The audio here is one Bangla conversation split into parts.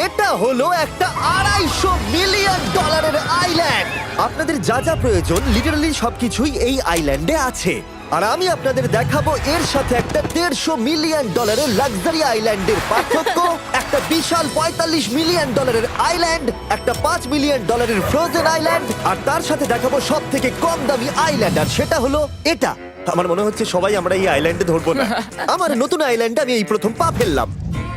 এটা হলো একটা $250 মিলিয়ন আইল্যান্ড। আপনাদের যা যা প্রয়োজন লিটারালি সবকিছুই এই আইল্যান্ডে আছে। আর আমি আপনাদের দেখাবো এর সাথে একটা $150 মিলিয়ন লাক্সারি আইল্যান্ডের পার্থক্য, একটা বিশাল $45 মিলিয়ন আইল্যান্ড, একটা $5 মিলিয়ন ফ্রোজেন আইল্যান্ড, আর তার সাথে দেখাবো সব থেকে কম দামি আইল্যান্ড, আর সেটা হলো এটা। আমার মনে হচ্ছে সবাই আমরা এই আইল্যান্ডে ধরবো না। আমার নতুন আইল্যান্ডে আমি এই প্রথম পা ফেললাম।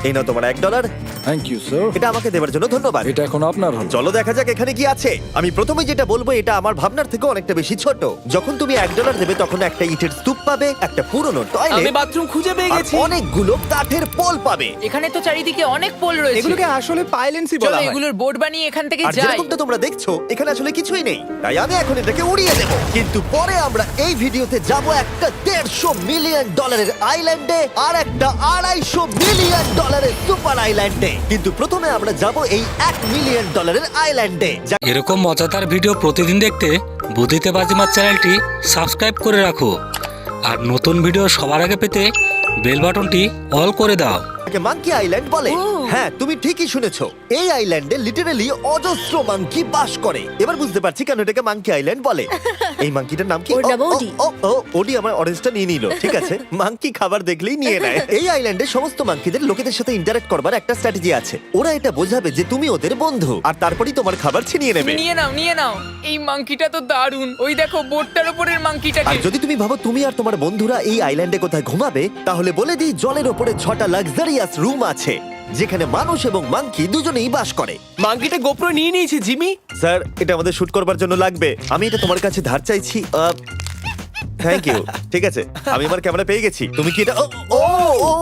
এই নাও তোমার $1। Thank you sir. এটা আমাকে দেওয়ার জন্য ধন্যবাদ। এটা এখন আপনার হল। চলো দেখা যাক এখানে কি আছে। আমি প্রথমে যেটা বলবো এটা আমার ভাবনার থেকে অনেকটা বেশি ছোট। যখন তুমি $1 দেবে তখন একটা ইটের স্তূপ পাবে, একটা পুরনো আমি টয়লেট, বাথরুম খুঁজে পেয়ে আর গেছি। অনেকগুলো কাঠের পোল পাবে। এখানে তো চারিদিকে অনেক পোল রয়েছে। এগুলোকে আসলে পাইলেন্সি চলো বলা হয়। এগুলোর বোর্ড বানিয়ে এখান থেকে আর যাই। যেরকমটা তোমরা দেখছো এখানে আসলে কিছুই নেই, তাই আমি এখন এটাকে উড়িয়ে দেব। কিন্তু পরে আমরা এই ভিডিওতে যাব একটা $150 মিলিয়ন আইল্যান্ডে আর একটা $250 মিলিয়ন সুপার আইল্যান্ডে। কিন্তু প্রথমে আমরা যাব এই $1 মিলিয়ন আইল্যান্ডে। এরকম মজাদার ভিডিও প্রতিদিন দেখতে বুদ্ধিতে বাজিমাত চ্যানেলটি সাবস্ক্রাইব করে রাখো আর নতুন ভিডিও সবার আগে পেতে বেল বাটনটি অল করে দাও। মাঙ্কি আইল্যান্ড বলে। হ্যাঁ, তুমি ঠিকই শুনেছো, এই আইল্যান্ডে লিটারালি অজস্র মাঙ্কি বাস করে। এবার বুঝতে পারছি কেন এটাকে মাঙ্কি আইল্যান্ড বলে। এই মাঙ্কিটার নাম কি? ওর নাম ওডি। ওডি আমার অরেঞ্জটা নিয়ে নিল। ঠিক আছে, মাঙ্কি খাবার দেখলেই নিয়ে নেয়। এই আইল্যান্ডে সমস্ত মাঙ্কিদের লোকেদের সাথে ইন্টারঅ্যাক্ট করবার একটা স্ট্র্যাটেজি আছে। ওরা এটা বোঝাবে যে তুমি ওদের বন্ধু, আর তারপরেই তোমার খাবার ছিনিয়ে নেবে। নিয়ে নাও নিয়ে নাও। এই মাংকিটা তো দারুণ। ওই দেখো বোর্ডটার উপরের আর মাংকিটাকে। যদি তুমি ভাবো তুমি আর তোমার বন্ধুরা এই আইল্যান্ডে কোথায় ঘুমাবে, তাহলে বলে দিই জলের ওপরে 6টা লাক্সারিয়াস রুম আছে যেখানে মানুষ এবং মাঙ্কি দুজনেই বাস করে। মাঙ্কিটা গোপ্রো নিয়ে নিয়েছে জিমি। স্যার, এটা আমাদের শুট করবার জন্য লাগবে। আমি এটা তোমার কাছে ধার চাইছি। Thank you. ঠিক আছে, আমি আমার ক্যামেরা পেয়ে গেছি। তুমি কি এটা?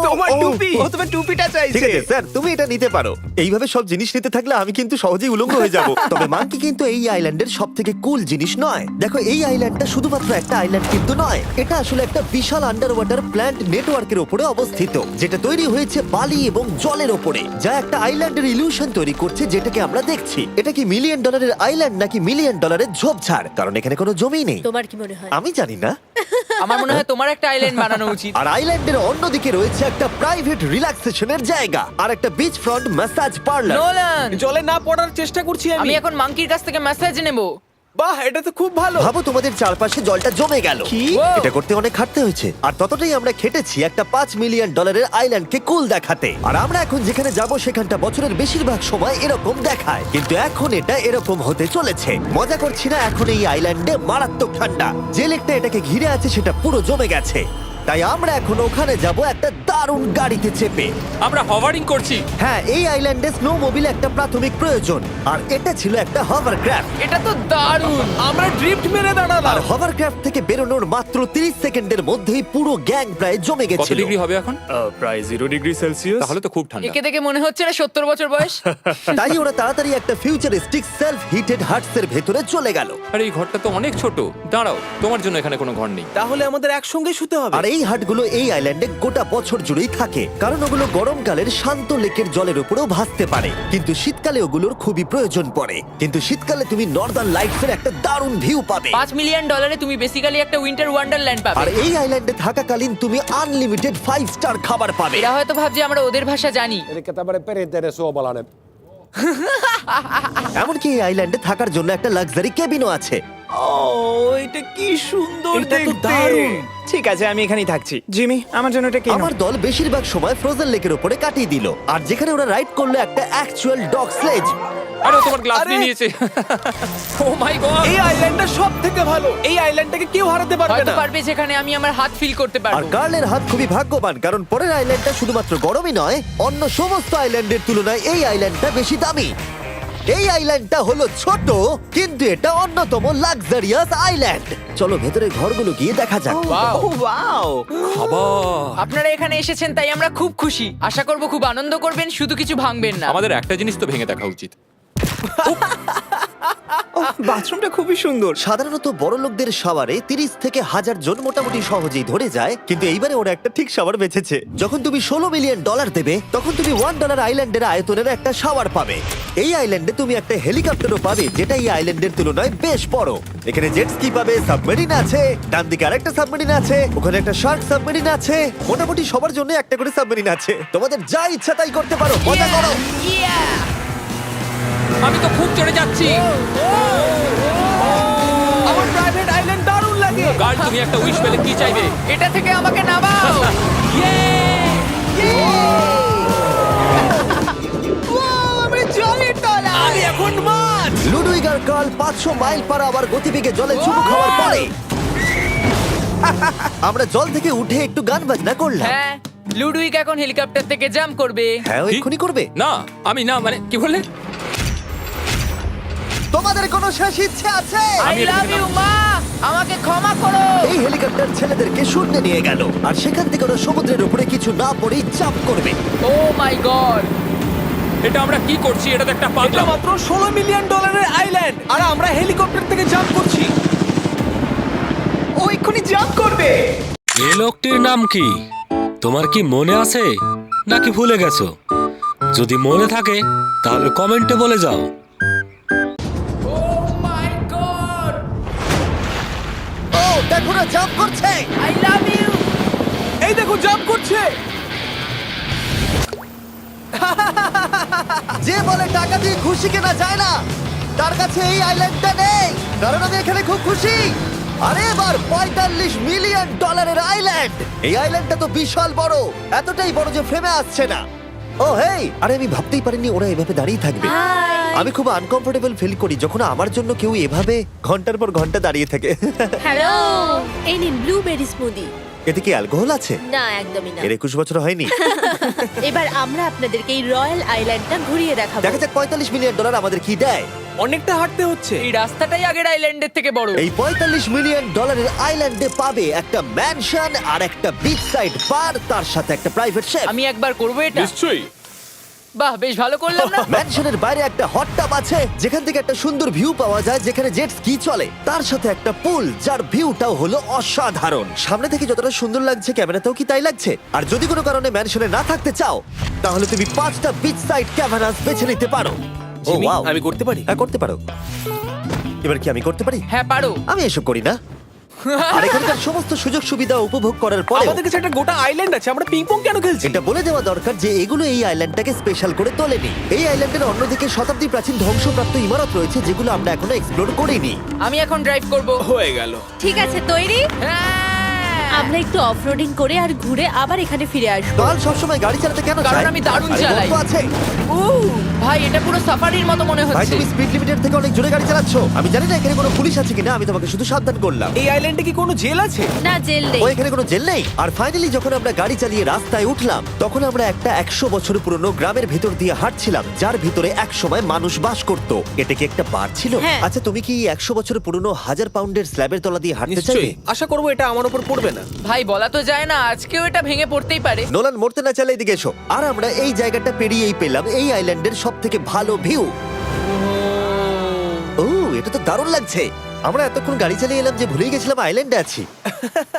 তোমার টুপি। ও তোমার টুপিটা ঠিক চাইছে। আছে স্যার, তুমি এটা নিতে পারো। এইভাবে সব জিনিস নিতে থাকলে আমি কিন্তু সহজেই উলঙ্গ হয়ে যাব। তবে মাঙ্কি কিন্তু এই আইল্যান্ডের সব থেকে কুল জিনিস নয়। দেখো, এই আইল্যান্ডটা শুধুমাত্র একটা আইল্যান্ড কিন্তু নয়, এটা আসলে একটা বিশাল আন্ডার ওয়াটার প্ল্যান্ট নেটওয়ার্কের উপরে অবস্থিত, যেটা তৈরি হয়েছে বালি এবং জলের উপরে, যা একটা আইল্যান্ডের ইলিউশন তৈরি করছে যেটাকে আমরা দেখছি। এটা কি $1 মিলিয়ন আইল্যান্ড নাকি $1 মিলিয়ন ঝোপঝাড়? কারণ এখানে কোনো জমি নেই। তোমার কি মনে হয়? আমি জানি না। আমার মনে হয় তোমার একটা আইল্যান্ড বানানো উচিত। আর আইল্যান্ডের অন্যদিকে রয়েছে একটা প্রাইভেট রিল্যাক্সেশনের জায়গা আর একটা beach front massage parlour. Nolan, জলে না পড়ার চেষ্টা করছি আমি আমি। এখন মাংকির কাছ থেকে মেসেজ নেব। বাহ, এটা তো খুব ভালো। ভাবো তোমাদের চারপাশে জলটা জমে গেল। কি? এটা করতে অনেক খাটতে হয়েছে, আর ততটাই আমরা খেটেছি একটা $5 মিলিয়ন আইল্যান্ডকে কুল দেখাতে। আর আমরা এখন যেখানে যাব সেখানটা বছরের বেশিরভাগ সময় এরকম দেখায়, কিন্তু এখন এটা এরকম হতে চলেছে। মজা করছি না, এখন এই আইল্যান্ডে মারাত্মক ঠান্ডা। যে লেকটা এটাকে ঘিরে আছে সেটা পুরো জমে গেছে, তাই আমরা এখন ওখানে যাব একটা দারুণ গাড়িতে চেপে। আমরা হভারিং করছি। হ্যাঁ, এই আইল্যান্ডে স্নো মোবিল একটা প্রাথমিক প্রয়োজন, আর এটা ছিল একটা হভারক্রাফট। এটা তো দারুণ। আমরা ড্রিফট মেরে আর দাঁড়ালাম। হভারক্রাফট থেকে বেরোনোর মাত্র 30 সেকেন্ডের মধ্যেই পুরো গ্যাং প্রায় জমে কত গেছিল। ডিগ্রি হবে এখন? প্রায় 0 ডিগ্রি সেলসিয়াস। তাহলে তো খুব ঠান্ডা। একে দেখে মনে হচ্ছে না 70 বছর বয়স। তাই ওরা তাড়াতাড়ি একটা ফিউচারিস্টিক সেলফ হিটেড হাটস এর ভেতরে চলে গেল। আরে এই ঘরটা তো অনেক ছোট। দাঁড়াও, তোমার জন্য এখানে কোনো ঘর নেই। তাহলে আমাদের একসঙ্গে শুতে হবে। আর এই হাটগুলো এই আইল্যান্ডে গোটা বছর জুড়েই থাকে, কারণ ওগুলো গরমকালের শান্ত লেকের জলের উপরেও ভাসতে পারে, কিন্তু শীতকালে ওগুলোর খুবই প্রয়োজন পড়ে। কিন্তু শীতকালে তুমি নর্দার্ন লাইটস এর একটা দারুণ ভিউ পাবে। $5 মিলিয়ন তুমি বেসিক্যালি একটা উইন্টার ওয়ান্ডারল্যান্ড আর পাবে। এই আইল্যান্ডে থাকাকালীন তুমি আনলিমিটেড 5 স্টার খাবার পাবে। এরা হয়তো ভাবছে আমরা ওদের ভাষা জানি। Elikkä tämmönen perinteinen suomalainen. এমনকি এই আইল্যান্ডে থাকার জন্য একটা লাক্সারি কেবিনও আছে। ও, এটা কি সুন্দর এটা তো দেখতে। দারুণ। ঠিক আছে, আমি এখানেই থাকছি। জিমি, আমার জন্য এটা কেন? আমার দল বেশিরভাগ সময় ফ্রোজেন লেকের উপরে কাটিয়ে দিল, আর যেখানে ওরা রাইড করলো একটা অ্যাকচুয়াল ডগ স্লেজ। আরে ও তোমার গ্লাস আরে! নিয়ে নিয়েছে। ও মাই গড। এই আইল্যান্ডটা সব থেকে ভালো। এই আইল্যান্ডটাকে কেউ হারাতে পারবে হয়তো না। পারবে যেখানে আমি আমার হাত ফিল করতে আর পারবো। কার্লের হাত খুবই ভাগ্যবান, কারণ পরের আইল্যান্ডটা শুধুমাত্র গরমই নয়, অন্য সমস্ত আইল্যান্ডের তুলনায় এই আইল্যান্ডটা বেশি দামি। এই আইল্যান্ডটা হলো ছোট, কিন্তু এটা অন্যতম লাক্সারিয়াস আইল্যান্ড। চলো ভেতরে ঘরগুলো গিয়ে দেখা যাক। Wow! ও ওয়াও। খাবার। আপনারা এখানে এসেছেন তাই আমরা খুব খুশি। আশা করব খুব আনন্দ করবেন, শুধু কিছু ভাঙবেন না। আমাদের একটা জিনিস তো ভেঙে দেখা উচিত। বাথরুমটা খুবই সুন্দর। সাধারণত বড় লোকদের শাওয়ারে 30 থেকে 1000 জন মোটামুটি সহজেই ধরে যায়, কিন্তু এইবারে ওরা একটা ঠিক শাওয়ার বেঁচেছে। যখন তুমি $16 মিলিয়ন দেবে, তখন তুমি $1 আইল্যান্ডের আয়তনের একটা শাওয়ার পাবে। এই আইল্যান্ডে তুমি একটা হেলিকপ্টারও পাবে, যেটা এই আইল্যান্ডের তুলনায় বেশ বড়। এখানে জেট স্কি পাবে, সাবমেরিন আছে, ডান দিকে আরেকটা সাবমেরিন আছে, ওখানে একটা শার্ক সাবমেরিন আছে। মোটামুটি সবার জন্য একটা করে সাবমেরিন আছে। তোমাদের যা ইচ্ছা তাই করতে পারো, মজা করো। Yeah! জোরে যাচ্ছি। আমার প্রাইভেট আইল্যান্ড দারুণ লাগে। কাল তুমি একটা উইশ পেলে কি চাইবে? এটা থেকে আমাকে নামাও। আমি জলের তলায়। আমি এখন মাছ। লুডুইগার কার্ল 500 মাইল পার আওয়ার গতিবেগে জলে চুমু খাওয়ার পরে আমরা জল থেকে উঠে একটু গান বাজনা করলাম। হ্যাঁ, লুডুইক এখন হেলিকপ্টার থেকে জাম্প করবে। হ্যাঁ, ও এক্ষুনি করবে। না, আমি না, মানে কি বললে? তোমাদের কোনো শেষ ইচ্ছে আছে? আই লাভ ইউ মা, আমাকে ক্ষমা করো। এই হেলিকপ্টার ছেলেদেরকে শূন্যে নিয়ে গেল আর সেখান থেকে ওরা সমুদ্রের উপরে কিছু না পড়েই জাম্প করবে। ও মাই গড, এটা আমরা কি করছি? এটা তো একটা এটা পাগলাম। মাত্র $16 মিলিয়ন আইল্যান্ড আর আমরা হেলিকপ্টার থেকে জাম্প করছি। ও এক্ষুনি জাম্প করবে। এই লোকটির নাম কি? তোমার কি মনে আছে নাকি ভুলে গেছো? যদি মনে থাকে তাহলে কমেন্টে বলে যাও। ও মাই গড, ও দেখো না, জাম্প করছে। I love you. এই দেখো জাম্প করছে। যে বলে টাকা দিয়ে খুশি কেনা যায় না, তার কাছে এই আইল্যান্ডটা নেই, কারণ আমি এখানে খুব খুশি। আরে এবার $45 মিলিয়ন আইল্যান্ড। এই আইল্যান্ডটা তো বিশাল বড়, এতটাই বড় যে ফ্রেমে আসছে না। ও হেই, আরে আমি ভাবতেই পারিনি ওরা এভাবে দাঁড়িয়ে থাকবে। আমি খুব আনকমফোর্টেবল ফিল করি যখন আমার জন্য কেউ এভাবে ঘন্টার পর ঘন্টা দাঁড়িয়ে থাকে। হ্যালো, এই নিন ব্লুবেরি স্মুদি। এতে কি অ্যালকোহল আছে? না, একদমই না। এর 21 বছর হয়নি। এবার আমরা আপনাদেরকে এই রয়্যাল আইল্যান্ডটা ঘুরিয়ে দেখাবো। দেখা যাক $45 মিলিয়ন আমাদের কি দেয়। অনেকটা হাঁটতে হচ্ছে। এই রাস্তাটাই আগের আইল্যান্ডের থেকে বড়। এই $45 মিলিয়ন আইল্যান্ডে পাবে একটা ম্যানশন আর একটা বিচ সাইড বার, তার সাথে একটা প্রাইভেট শেফ। আমি একবার করবো এটা। নিশ্চয়ই। বাহ, বেশ ভালো করলাম না? ম্যানশনের বাইরে একটা হট টাব আছে যেখান থেকে একটা সুন্দর ভিউ পাওয়া যায়, যেখানে জেট স্কি চলে, তার সাথে একটা পুল যার ভিউটাও হলো অসাধারণ। সামনে থেকে যতটা সুন্দর লাগছে ক্যামেরাতেও কি তাই লাগছে? আর যদি কোনো কারণে ম্যানশনে না থাকতে চাও তাহলে তুমি 5টা বিচ সাইড ক্যামেরাস বেছে নিতে পারো। ও জিমি, ওয়াও, আমি করতে পারি? হ্যাঁ করতে পারো। এবার কি আমি করতে পারি? হ্যাঁ পারো। আমি এসব করি না। আর এখানকার সমস্ত সুযোগ সুবিধা উপভোগ করার পরে আমাদের কাছে একটা গোটা আইল্যান্ড আছে, আমরা পিং পং কেন খেলছি? এটা বলে দেওয়া দরকার যে এগুলো এই আইল্যান্ডটাকে স্পেশাল করে তোলেনি। এই আইল্যান্ডের অন্যদিকে শতাব্দী প্রাচীন ধ্বংসপ্রাপ্ত ইমারত রয়েছে যেগুলো আমরা এখনো এক্সপ্লোর করিনি। আমি এখন ড্রাইভ করব। হয়ে গেল। ঠিক আছে, তৈরি? হ্যাঁ। আমরা একটু অফরোডিং করে আর ঘুরে আবার এখানে ফিরে আসবো। কাল সবসময় গাড়ি চালাতে কেন কারণ চায়? আমি দারুণ আরে চালাই। গল্প আছে। ভাই, এটা পুরো সাফারির মতো মনে ভাই হচ্ছে। তুমি স্পিড লিমিটের থেকে অনেক জোরে গাড়ি চালাচ্ছো। আমি জানি না এখানে কোনো পুলিশ আছে কিনা, আমি তোমাকে শুধু সাবধান করলাম। এই আইল্যান্ডে কি কোনো জেল আছে? না, জেল নেই। ও এখানে কোনো জেল নেই। আর ফাইনালি যখন আমরা গাড়ি চালিয়ে রাস্তায় উঠলাম তখন আমরা একটা 100 বছর পুরনো গ্রামের ভেতর দিয়ে হাঁটছিলাম, যার ভিতরে এক সময় মানুষ বাস করত। এটা কি একটা বার ছিল? হ্যাঁ। আচ্ছা, তুমি কি 100 বছর পুরনো 1000 পাউন্ডের স্ল্যাবের তলা দিয়ে হাঁটতে চাইবে? নিশ্চয়ই। আশা করবো এটা আমার উপর পড়বে না। ভাই, বলা তো যায় না, আজকেও এটা ভেঙে পড়তেই পারে। নোলান, মরতে না চাইলে এদিকে এসো। আর আমরা এই জায়গাটা পেরিয়েই পেলাম এই আইল্যান্ডের সব থেকে ভালো ভিউ। ও, এটা তো দারুণ লাগছে। আমরা এতক্ষণ গাড়ি চালিয়ে এলাম যে ভুলেই গেছিলাম আইল্যান্ডে আছি।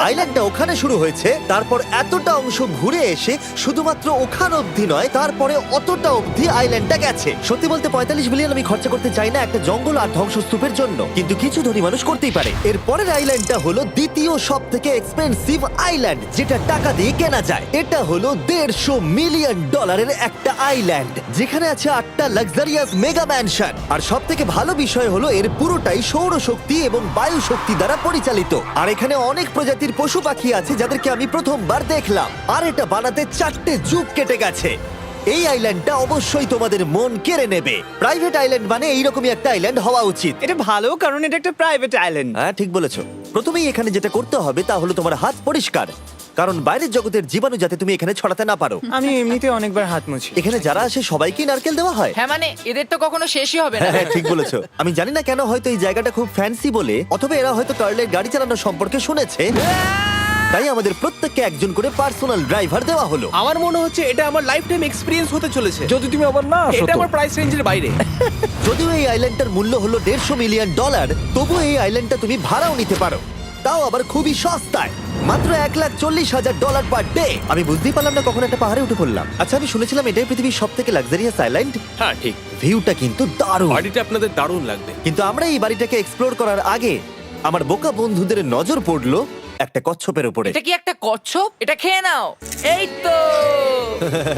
আইল্যান্ডটা ওখানে শুরু হয়েছে, তারপর এতটা অংশ ঘুরে এসে শুধুমাত্র ওখান অবধি নয়, তারপরে অতটা অবধি আইল্যান্ডটা গেছে। সত্যি বলতে 45 মিলিয়ন আমি খরচা করতে চাই না একটা জঙ্গল আর ধ্বংসস্তূপের জন্য, কিন্তু কিছু ধনী মানুষ করতেই পারে। এর পরের আইল্যান্ডটা হলো দ্বিতীয় সব থেকে এক্সপেন্সিভ আইল্যান্ড, যেটা টাকা দিয়ে কেনা যায়। এটা হলো $150 মিলিয়ন একটা আইল্যান্ড, যেখানে আছে 8টা লাক্সারিয়াস মেগা ম্যানশন। আর সব থেকে ভালো বিষয় হলো এর পুরোটাই সৌরশক্তি এবং বায়ু শক্তি দ্বারা পরিচালিত। আর এখানে অনেক প্রজাতির পশু পাখি আছে যাদেরকে আমি প্রথমবার দেখলাম। আর এটা বানাতে 4টে যুগ কেটে গেছে। এই আইল্যান্ডটা অবশ্যই তোমাদের মন কেড়ে নেবে। প্রাইভেট আইল্যান্ড মানে এইরকমই একটা আইল্যান্ড হওয়া উচিত। এটা ভালো, কারণ এটা একটা প্রাইভেট আইল্যান্ড। হ্যাঁ, ঠিক বলেছো। প্রথমেই এখানে যেটা করতে হবে তা হলো তোমার হাত পরিষ্কার, কারণ বাইরের জগতের জীবাণু যাতে তুমি এখানে ছড়াতে না পারো। আমি এমনিতে অনেকবার হাত মুছি। এখানে যারা আসে সবাইকেই নারকেল দেওয়া হয়। হ্যাঁ, মানে এদের তো কখনো শেষই হবে না। হ্যাঁ, ঠিক বলেছো। আমি জানি না কেন, হয়তো এই জায়গাটা খুব ফ্যান্সি বলে, অথবা এরা হয়তো কার্লের গাড়ি চালানোর সম্পর্কে শুনেছে, তাই আমাদের প্রত্যেককে একজন করে পার্সোনাল ড্রাইভার দেওয়া হলো। আমার মনে হচ্ছে এটা আমার লাইফ টাইম এক্সপিরিয়েন্স হতে চলেছে। যদি তুমি আবার না আসো এটা তো। আমার প্রাইস রেঞ্জের বাইরে। যদিও এই আইল্যান্ডটার মূল্য হলো $150 মিলিয়ন, তবুও এই আইল্যান্ডটা তুমি ভাড়াও নিতে পারো, তাও আবার খুবই সস্তায়, মাত্র $1,40,000 পার ডে। আমি বুঝতেই পারলাম না কখন একটা পাহাড়ে উঠে পড়লাম। আচ্ছা, আমি শুনেছিলাম এটাই পৃথিবীর সব থেকে লাক্সারিয়াস আইল্যান্ড। হ্যাঁ, ঠিক। ভিউটা কিন্তু দারুণ। বাড়িটা আপনাদের দারুণ লাগবে। কিন্তু আমরা এই বাড়িটাকে এক্সপ্লোর করার আগে আমার বোকা বন্ধুদের নজর পড়লো একটা কচ্ছপের উপরে। এটা কি একটা কচ্ছপ? এটা খেয়ে নাও। এই তো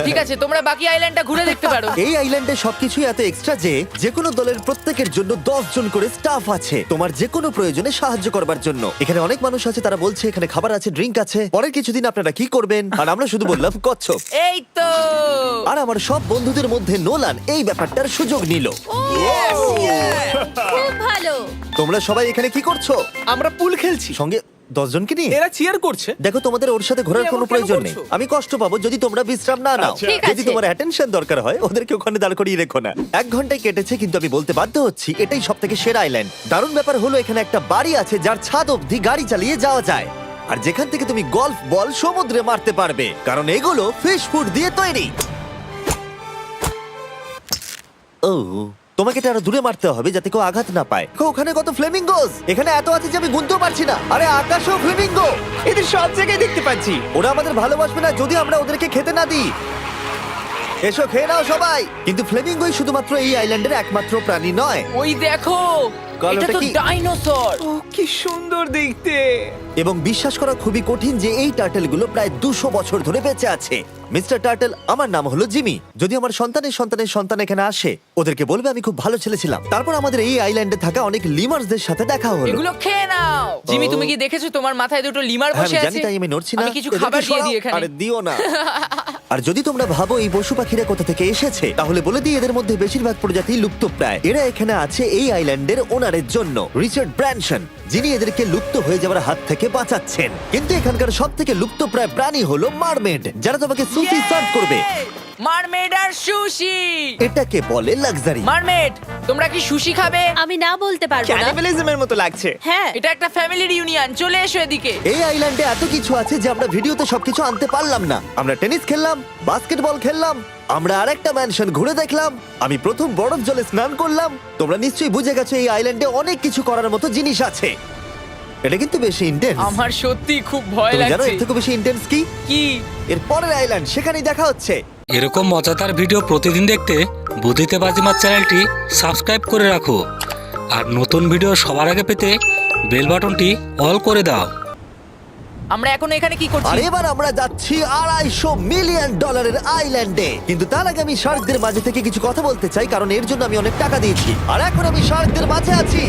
ঠিক আছে, তোমরা বাকি আইল্যান্ডটা ঘুরে দেখতে পারো। এই আইল্যান্ডে সবকিছুই এত এক্সট্রা যে যেকোনো দলের প্রত্যেকের জন্য 10 জন করে স্টাফ আছে তোমার যে কোনো প্রয়োজনে সাহায্য করবার জন্য। এখানে অনেক মানুষ আছে, তারা বলছে এখানে খাবার আছে, ড্রিঙ্ক আছে, পরের কিছুদিন আপনারা কি করবেন, আর আমরা শুধু বললাম কচ্ছপ। এই তো আর আমার সব বন্ধুদের মধ্যে নোলান এই ব্যাপারটার সুযোগ নিল। খুব ভালো। তোমরা সবাই এখানে কি করছো? আমরা পুল খেলছি। সঙ্গে 10 জনকে নিয়ে? এরা চিয়ার করছে। দেখো, তোমাদের ওর সাথে ঘোরার তুমি কোনো এমন কেন প্রয়োজন নেই। করছো? আমি কষ্ট পাবো যদি তোমরা বিশ্রাম না নাও। ঠিক যদি আছে। তোমার অ্যাটেনশন দরকার হয়, ওদেরকে ওখানে দাঁড় করিয়ে রেখো না। 1 ঘন্টায় কেটেছে, কিন্তু আমি বলতে বাধ্য হচ্ছি এটাই সব থেকে সেরা আইল্যান্ড। দারুণ ব্যাপার হলো এখানে একটা বাড়ি আছে যার ছাদ অবধি গাড়ি চালিয়ে যাওয়া যায়, আর যেখান থেকে তুমি গলফ বল সমুদ্রে মারতে পারবে, কারণ এগুলো ফিশ ফুড দিয়ে তৈরি। ও, তোমাকে এটা আরো দূরে মারতে হবে যাতে কেউ আঘাত না পায়। ওখানে কত ফ্লেমিঙ্গোস! এখানে এত আছে যে আমি গুনতেও পারছি না। আরে আকাশেও ফ্লেমিঙ্গো! এদের সব জায়গায় দেখতে পাচ্ছি। ওরা আমাদের ভালোবাসবে না যদি আমরা ওদেরকে খেতে না দিই। এসো খেয়ে নাও সবাই। কিন্তু ফ্লেমিঙ্গোই শুধুমাত্র এই আইল্যান্ডের একমাত্র প্রাণী নয়। ওই দেখো, কাল এটা ওটা তো কি? ডাইনোসর। ও কি সুন্দর দেখতে। এবং বিশ্বাস করা খুবই কঠিন যে এই টার্টেলগুলো প্রায় 200 বছর ধরে বেঁচে আছে। মিস্টার টার্টেল, আমার নাম হলো জিমি। যদি আমার সন্তানের সন্তানের সন্তান এখানে আসে, ওদেরকে বলবে আমি খুব ভালো ছেলে ছিলাম। তারপর আমাদের এই আইল্যান্ডে থাকা অনেক লিমার্সদের সাথে দেখা হলো। এগুলো খেয়ে নাও। জিমি, তুমি কি দেখেছো তোমার মাথায় দুটো লিমার হ্যাঁ, বসে আমি জানি, আছে? তাই আমি নড়ছি না। আমি কিছু এদেরকে খাবার দিয়ে সরাও। দিই এখানে। আরে দিও না। আর যদি তোমরা ভাবো এই পশু পাখিরা কোথা থেকে এসেছে, তাহলে বলে দিই এদের মধ্যে বেশিরভাগ প্রজাতি লুপ্তপ্রায়। এরা এখানে আছে এই আইল্যান্ডের ওনারের জন্য, রিচার্ড ব্র্যানসন, যিনি এদেরকে লুপ্ত হয়ে যাওয়ার হাত থেকে বাঁচাচ্ছেন। কিন্তু এখানকার সব থেকে লুপ্তপ্রায় প্রাণী হলো মারমেড, যারা তোমাকে সুশি সার্ভ করবে। মারমেড আর সুশি। এটাকে বলে লাক্সারি। মারমেড, তোমরা কি সুশি খাবে? আমি না বলতে পারবো না। ক্যানিবালিজমের মতো লাগছে। হ্যাঁ, এটা একটা ফ্যামিলি রিউনিয়ন, চলে এসো এদিকে। এই আইল্যান্ডে এত কিছু আছে যে আমরা ভিডিওতে সবকিছু আনতে পারলাম না। আমরা টেনিস খেললাম, বাস্কেটবল খেললাম, আমরা আরেকটা ম্যানশন ঘুরে দেখলাম, আমি প্রথম বরফ জলে স্নান করলাম। তোমরা নিশ্চয়ই বুঝে গেছো এই আইল্যান্ডে অনেক কিছু করার মতো জিনিস আছে। এটা কিন্তু বেশি ইন্টেন্স। আমার সত্যি খুব ভয় তুমি জানো লাগছে। এর থেকে বেশি ইন্টেন্স কি? কি? এর পরের আইল্যান্ড, সেখানেই দেখা হচ্ছে। এরকম মজাদার ভিডিও প্রতিদিন দেখতে বুদ্ধিতে বাজিমাত চ্যানেলটি সাবস্ক্রাইব করে রাখো, আর নতুন ভিডিও সবার আগে পেতে বেল বাটনটি অল করে দাও। আমরা এখন এখানে কি করছি? আর এবার আমরা যাচ্ছি $250 মিলিয়ন আইল্যান্ডে। কিন্তু তার আগে আমি শার্কদের মাঝে থেকে কিছু কথা বলতে চাই, কারণ এর জন্য আমি অনেক টাকা দিয়েছি। আর এখন আমি শার্কদের মাঝে আছি।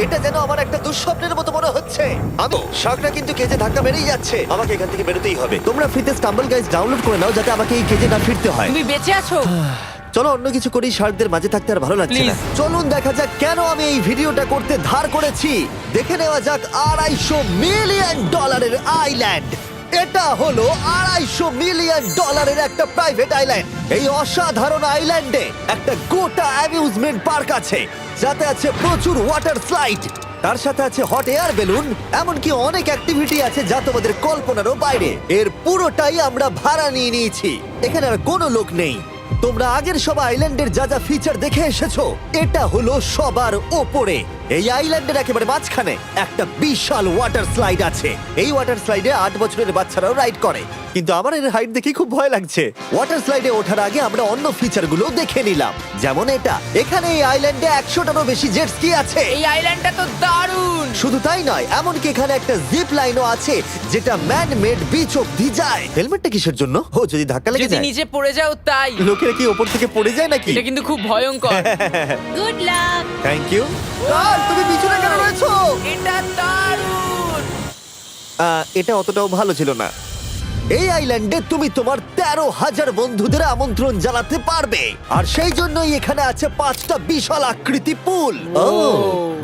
এটা যেন আমার একটা দুঃস্বপ্নের মতো মনে হচ্ছে। আমি শার্করা কিন্তু কেজে ধাক্কা মেরেই যাচ্ছে, আমাকে এখান থেকে বেরোতেই হবে। তোমরা ফ্রিতে স্টাম্বল গাইজ ডাউনলোড করে নাও যাতে আমাকে এই কেজে না ফিরতে হয়। তুমি বেঁচে আছো? চলো অন্য কিছু করি, শার্কদের মাঝে থাকতে আর ভালো লাগছে না। Please. চলুন দেখা যাক কেন আমি এই ভিডিওটা করতে ধার করেছি। দেখে নেওয়া যাক $250 মিলিয়ন আইল্যান্ড। এটা হলো $250 মিলিয়ন একটা প্রাইভেট আইল্যান্ড। এই অসাধারণ আইল্যান্ডে একটা গোটা অ্যামিউজমেন্ট পার্ক আছে, যাতে আছে প্রচুর ওয়াটার স্লাইড, তার সাথে আছে হট এয়ার বেলুন, এমনকি অনেক অ্যাক্টিভিটি আছে যা তোমাদের কল্পনারও বাইরে। এর পুরোটাই আমরা ভাড়া নিয়ে নিয়েছি। এখানে আর কোনো লোক নেই। তোমরা আগের সব আইল্যান্ডের যা যা ফিচার দেখে এসেছো, এটা হলো সবার ওপরে। এই আইল্যান্ডের একেবারে মাঝখানে একটা বিশাল ওয়াটার স্লাইড আছে। এই ওয়াটার স্লাইডে 8 বছরের বাচ্চারাও রাইড করে, কিন্তু আমার এর হাইট দেখে খুব ভয় লাগছে। ওয়াটার স্লাইডে ওঠার আগে আমরা অন্য ফিচারগুলো দেখে নিলাম, যেমন এটা। এখানে এই আইল্যান্ডে 100টারও বেশি জেট স্কি আছে। এই আইল্যান্ডটা তো দারুণ। শুধু তাই নয়, এমনকি এখানে একটা জিপ লাইনও আছে যেটা ম্যান মেড বিচ অব্দি যায়। হেলমেটটা কিসের জন্য? ও, যদি ধাক্কা লেগে যদি যায়। নিচে পড়ে যাও তাই। লোকেরা কি ওপর থেকে পড়ে যায় নাকি? এটা কিন্তু খুব ভয়ঙ্কর। Good luck. Thank you. তুমি পিছনে কেন রয়েছো? এটা দারুণ। এটা অতটাও ভালো ছিল না। এই আইল্যান্ডে তুমি তোমার 13,000 বন্ধুদের আমন্ত্রণ জানাতে পারবে, আর সেই জন্যই এখানে আছে 5টা বিশাল আকৃতি পুল।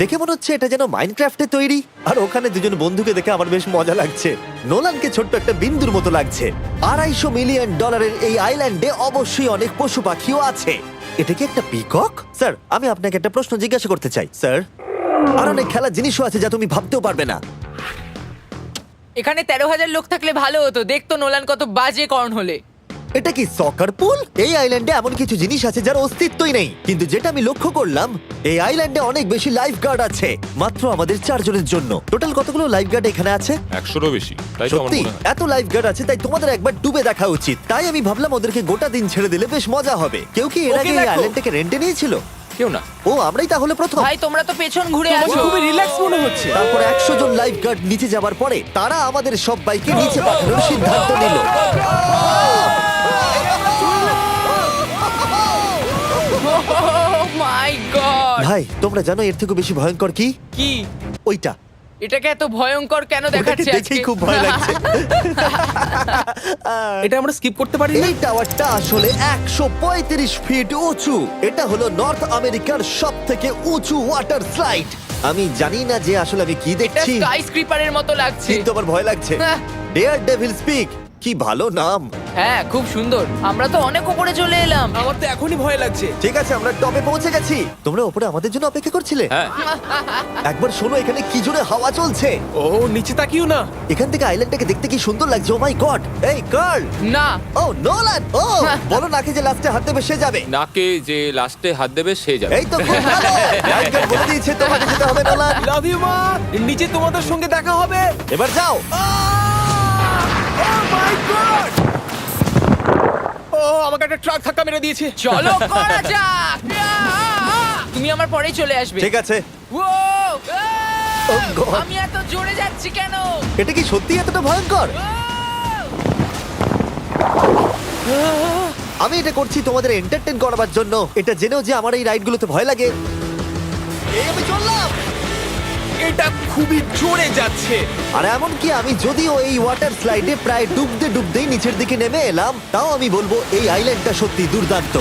দেখে মনে হচ্ছে এটা যেন মাইনক্রাফটে তৈরি। আর ওখানে দুজন বন্ধুকে দেখে আমার বেশ মজা লাগছে। নোলানকে ছোট্ট একটা বিন্দুর মতো লাগছে। $250 মিলিয়ন এই আইল্যান্ডে অবশ্যই অনেক পশু পাখিও আছে। এটা কি একটা পিকক? স্যার, আমি আপনাকে একটা প্রশ্ন জিজ্ঞাসা করতে চাই। স্যার, আর অনেক খেলার জিনিসও আছে যা তুমি ভাবতেও পারবে না। এখানে 13,000 লোক থাকলে ভালো হতো, দেখতো নোলান কত বাজে কর্ন হলে। এটা কি সকার পুল? এই আইল্যান্ডে এমন কিছু জিনিস আছে যার অস্তিত্বই নেই। কিন্তু যেটা আমি লক্ষ্য করলাম, এই আইল্যান্ডে অনেক বেশি লাইফ গার্ড আছে, মাত্র আমাদের 4 জনের জন্য। টোটাল কতগুলো লাইফ গার্ড এখানে আছে? 100রও বেশি, তাই তো আমার সত্যি মনে হয়। এত লাইফ গার্ড আছে, তাই তোমাদের একবার ডুবে দেখা উচিত। তাই আমি ভাবলাম ওদেরকে গোটা দিন ছেড়ে দিলে বেশ মজা হবে। কেউ কি এর ওকে আগে এই দেখো। আইল্যান্ডটাকে রেন্টে নিয়েছিল? কেউ না। ও আমরাই তাহলে প্রথম। ভাই তোমরা তো পেছন ঘুরে তোমাকে আছো। খুবই রিল্যাক্স মনে হচ্ছে। তারপর 100 জন লাইফ গার্ড নিচে যাবার পরে তারা আমাদের সবাইকে নিচে পাঠানোর সিদ্ধান্ত নিল। মাই গড! ভাই তোমরা জানো এর থেকে বেশি ভয়ঙ্কর কি? কি? ওইটা এটাকে এত ভয়ঙ্কর কেন ওটাকে দেখাচ্ছে আজকে? দেখেই খুব ভয় লাগছে। এটা আমরা স্কিপ করতে পারি না। এই টাওয়ারটা আসলে 135 ফিট উঁচু। এটা হলো নর্থ আমেরিকার সব থেকে উঁচু ওয়াটার স্লাইড। আমি জানি না যে আসলে আমি কি এটা দেখছি, স্কাই স্ক্রিপারের মতো লাগছে। কিন্তু আমার ভয় লাগছে। হ্যাঁ। ডেয়ার ডেভিল স্পিক, কি ভালো নাম। হ্যাঁ খুব সুন্দর। আমরা তো অনেক উপরে চলে এলাম। আমার তো এখনই ভয় লাগছে। ঠিক আছে আমরা টপে পৌঁছে গেছি। তোমরা উপরে আমাদের জন্য অপেক্ষা করছিলে? হ্যাঁ, একবার শোনো এখানে কি জোরে হাওয়া চলছে। ও নিচে তাকিও না। এখান থেকে আইল্যান্ডটাকে দেখতে কি সুন্দর লাগছে। ও মাই গড। এই কার্ল। না, ও নোলান। ও বলো নাকি যে লাস্টে হাত দেবে সে যাবে। নাকে যে লাস্টে হাত দেবে সে যাবে। এই তো খুব ভালো। লাইফগার্ড বলে দিয়েছে তোমাকে যেতে হবে নোলান। লাভ ইউ মা। নিচে তোমাদের সঙ্গে দেখা হবে। এবার যাও। ও মাই গড! ও আমাকে একটা ট্রাক ধাক্কা মেরে দিয়েছে। চলো করা যাক। তুমি আমার পরেই চলে আসবে। ঠিক আছে। ও Oh God! আমি এত জোরে যাচ্ছি কেন? এটা কি সত্যি এতটা ভয়ঙ্কর? আমি এটা করছি তোমাদের এন্টারটেইন করার জন্য। এটা জেনেও যে আমার এই রাইডগুলোতে ভয় লাগে। এই আমি চললাম। এটা খুবই জোরে যাচ্ছে। আর এমনকি আমি যদিও এই ওয়াটার স্লাইডে প্রায় ডুবতেই নিচের দিকে নেমে এলাম, তাও আমি বলবো এই আইল্যান্ডটা সত্যি দুর্দান্ত।